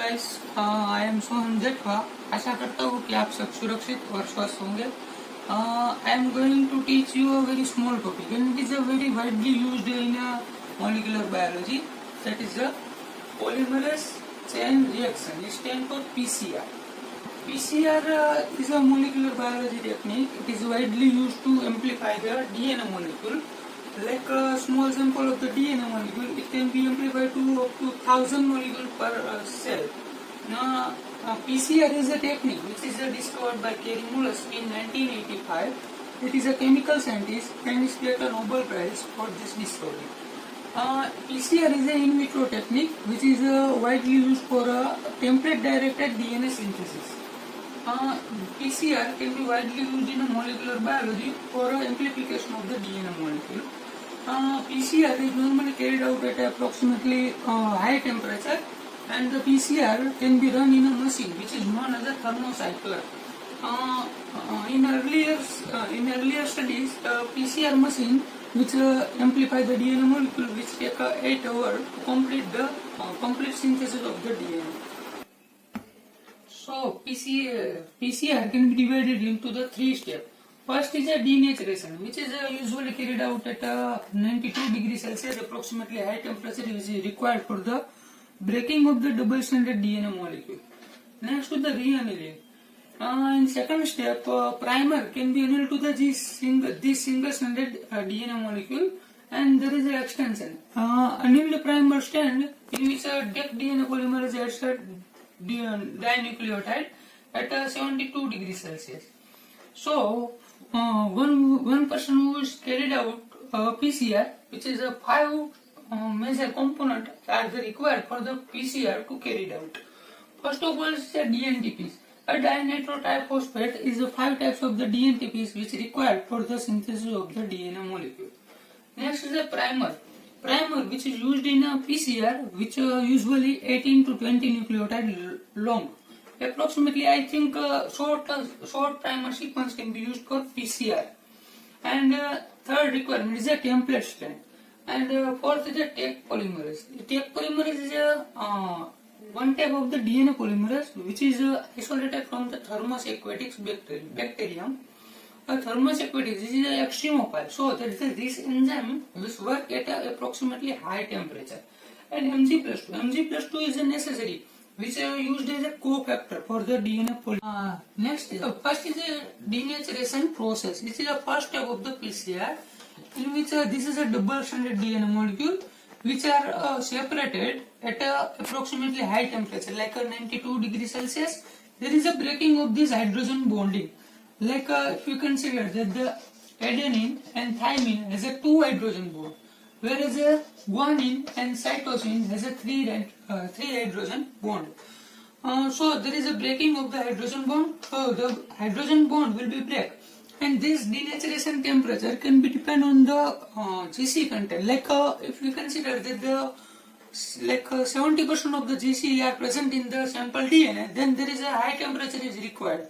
Guys, I am Sohan Jethwa. आशा करता हूँ कि आप सब सुरक्षित और स्वस्थ होंगे। I am going to teach you a very small topic and it is a very widely used in molecular biology, that is the polymerase chain reaction. It stands for PCR. PCR is a molecular biology technique. It is widely used to amplify the DNA molecule. Like a small sample of the DNA molecule, it can be amplified to up to 1000 molecules per cell. Now, PCR is a technique which is discovered by Kary Mullis in 1985. It is a chemical scientist and is get a Nobel Prize for this discovery. PCR is an in vitro technique which is widely used for template-directed DNA synthesis. PCR can be widely used in molecular biology for amplification of the DNA molecule. PCR is normally carried out at approximately high temperature, and the PCR can be run in a machine which is known as a thermocycler. In earlier studies, PCR machine which amplify the DNA molecule which take 8 hours to complete the complete synthesis of the DNA. So PCR can be divided into the 3 steps. First is a denaturation, which is usually carried out at 92 degrees Celsius, approximately high temperature, which is required for the breaking of the double-stranded DNA molecule. Next to the reannealing. In second step, primer can be annealed to the this single-stranded DNA molecule, and there is an extension. Annealed primer stand in which a deck DNA polymerase adds a dinucleotide at 72 degrees Celsius. So, one person who is carried out PCR, which is a 5 major component are required for the PCR to carry it out. First of all is the DNTPs. A dinitrotriphosphate is the 5 types of the DNTPs which required for the synthesis of the DNA molecule. Next is a primer. Primer which is used in a PCR, which usually 18 to 20 nucleotide long. Approximately, I think short primer sequence can be used for PCR. And third requirement is a template strand. And fourth is a Taq polymerase. The Taq polymerase is a one type of the DNA polymerase which is isolated from the Thermus aquatic bacterium. Thermus aquatic is an extremophile, so that this enzyme will work at approximately high temperature. And Mg+2 is necessary, which are used as a cofactor for the DNA polymerase. Next, first is a denaturation process. This is the first step of the PCR, in which this is a double-stranded DNA molecule, which are separated at approximately high temperature, like 92 degrees Celsius. There is a breaking of this hydrogen bonding. Like if you consider that the adenine and thymine has a 2 hydrogen bond, whereas guanine and cytosine has a 3 hydrogen bond. So there is a breaking of the hydrogen bond. So the hydrogen bond will be break, and this denaturation temperature can be depend on the GC content. Like if we consider that the 70% of the GC are present in the sample DNA, then there is a high temperature is required.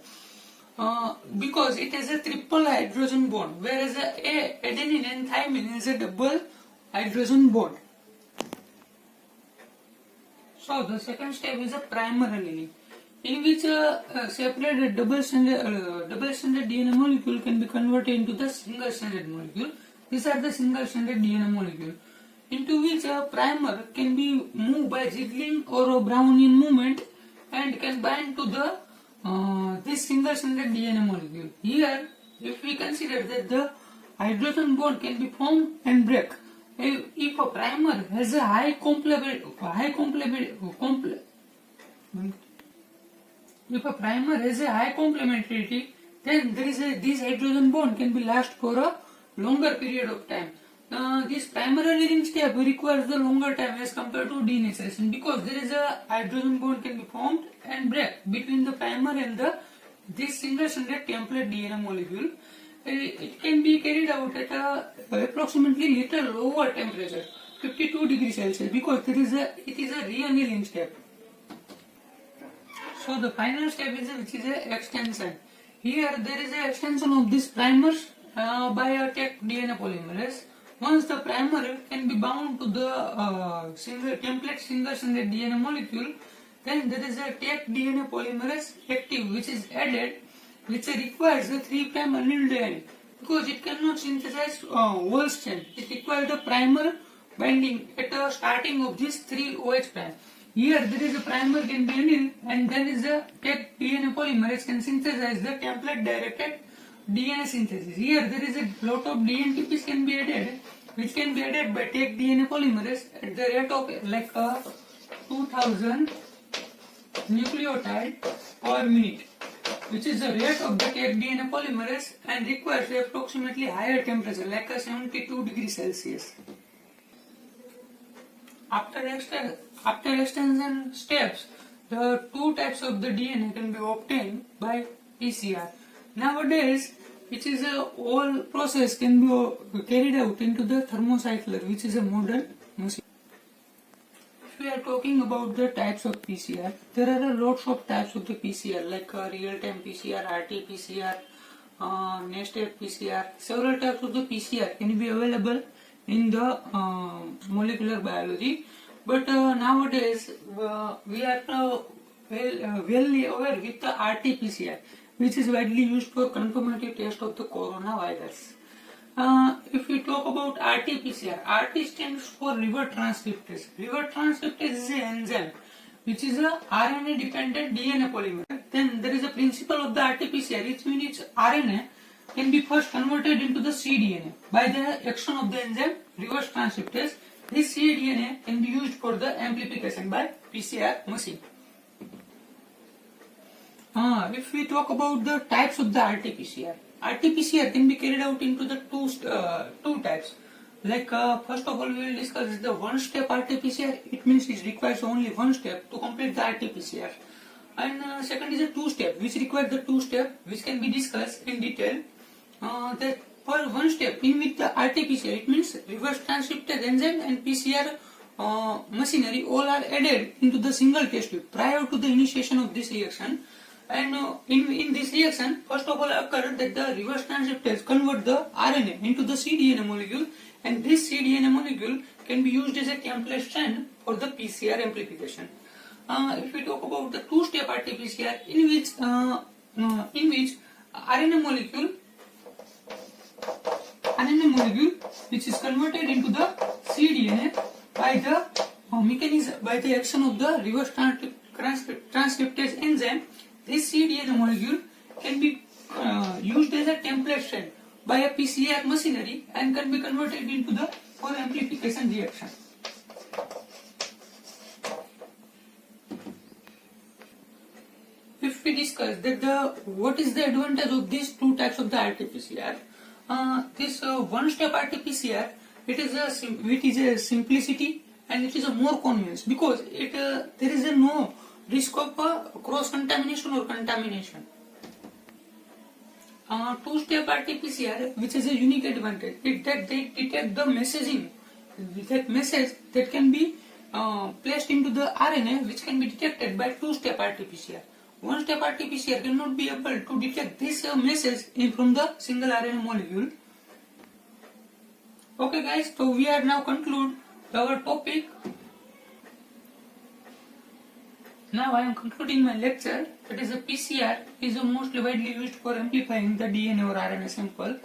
Because it has a triple hydrogen bond, whereas adenine and thymine has a double hydrogen bond. So the second step is a primer annealing, in which a separated double-stranded DNA molecule can be converted into the single-stranded molecule. These are the single-stranded DNA molecule, into which a primer can be moved by jiggling or a Brownian movement and can bind to the this single-stranded DNA molecule. Here, if we consider that the hydrogen bond can be formed and break, if a primer has a high complementarity, then there is this hydrogen bond can be last for a longer period of time. This primer annealing step requires the longer time as compared to denaturation, because there is a hydrogen bond can be formed and break between the primer and this single-stranded template DNA molecule. It can be carried out at approximately little lower temperature, 52 degrees Celsius, because it is a reannealing step. So the final step is which is a extension. Here there is a extension of this primers by a Taq DNA polymerase. Once the primer can be bound to the single-stranded DNA molecule, Then there is a take DNA polymerase active which is added, which requires the 3' aryl DNA because it cannot synthesize whole strand. It requires the primer binding at the starting of this 3 OH prime. Here there is a primer can be aryl and then is a take DNA polymerase can synthesize the template directed DNA synthesis. Here there is a lot of DNTPs can be added, which can be added by take DNA polymerase at the rate of like 2000 nucleotide per minute, which is the rate of the take DNA polymerase and requires approximately higher temperature like 72 degrees Celsius. After extension steps, the two types of the DNA can be obtained by PCR. Nowadays, which is a whole process can be carried out into the thermocycler, which is a modern machine. If we are talking about the types of PCR, there are lots of types of the PCR like real-time PCR, RT-PCR, nested PCR. Several types of the PCR can be available in the molecular biology, but nowadays we are well aware with the RT-PCR, which is widely used for confirmatory test of the coronavirus. If we talk about RT-PCR, RT stands for liver transcriptase. Liver transcriptase is an enzyme which is a RNA-dependent DNA polymer. Then there is a principle of the RT-PCR, which means its RNA can be first converted into the cDNA by the action of the enzyme reverse transcriptase. This cDNA can be used for the amplification by PCR machine. If we talk about the types of the RT-PCR, RT-PCR can be carried out into the two types. Like first of all, we will discuss the one-step RT-PCR. It means it requires only one step to complete the RT-PCR. And second is a two-step, which requires the two-step, which can be discussed in detail. That for one step in with the RT-PCR, it means reverse transcriptase enzyme and PCR machinery all are added into the single test tube prior to the initiation of this reaction. And in this reaction, first of all occurred that the reverse transcriptase convert the RNA into the cDNA molecule, and this cDNA molecule can be used as a template strand for the PCR amplification. If we talk about the two-step RT-PCR, in which RNA molecule which is converted into the cDNA by the mechanism by the action of the reverse transcriptase enzyme. This cDNA molecule can be used as a template strand by a PCR machinery and can be converted into the for amplification reaction. If we discuss that what is the advantage of these two types of the RT-PCR, this one-step RT-PCR, it is a simplicity and it is a more convenience because there is no risk of cross contamination or contamination. Two-step RT-PCR, which is a unique advantage, that they detect the messaging, that message that can be placed into the RNA, which can be detected by two-step RT-PCR. One-step RT-PCR cannot be able to detect this message from the single RNA molecule. Okay guys, so we are now conclude our topic. Now I am concluding my lecture. That is a PCR is mostly widely used for amplifying the DNA or RNA sample.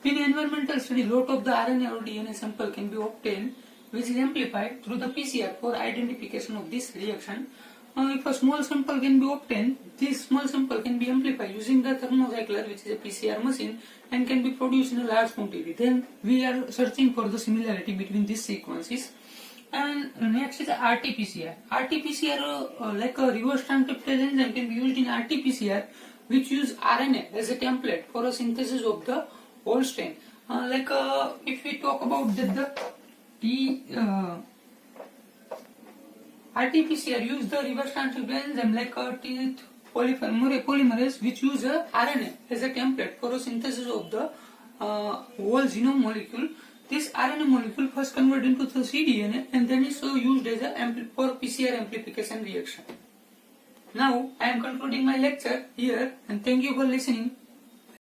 In environmental study, lot of the RNA or DNA sample can be obtained, which is amplified through the PCR for identification of this reaction. If a small sample can be obtained, this small sample can be amplified using the thermocycler, which is a PCR machine, and can be produced in a large quantity. Then we are searching for the similarity between these sequences. And next is RT-PCR. RT-PCR, like a reverse transcriptase enzyme, can be used in RT-PCR, which use RNA as a template for a synthesis of the whole strain. If we talk about RT-PCR use the reverse transcriptase enzyme like a teeth polymerase, which use RNA as a template for a synthesis of the whole genome molecule. This RNA molecule first converted into the cDNA and then is used as for PCR amplification reaction. Now I am concluding my lecture here and thank you for listening.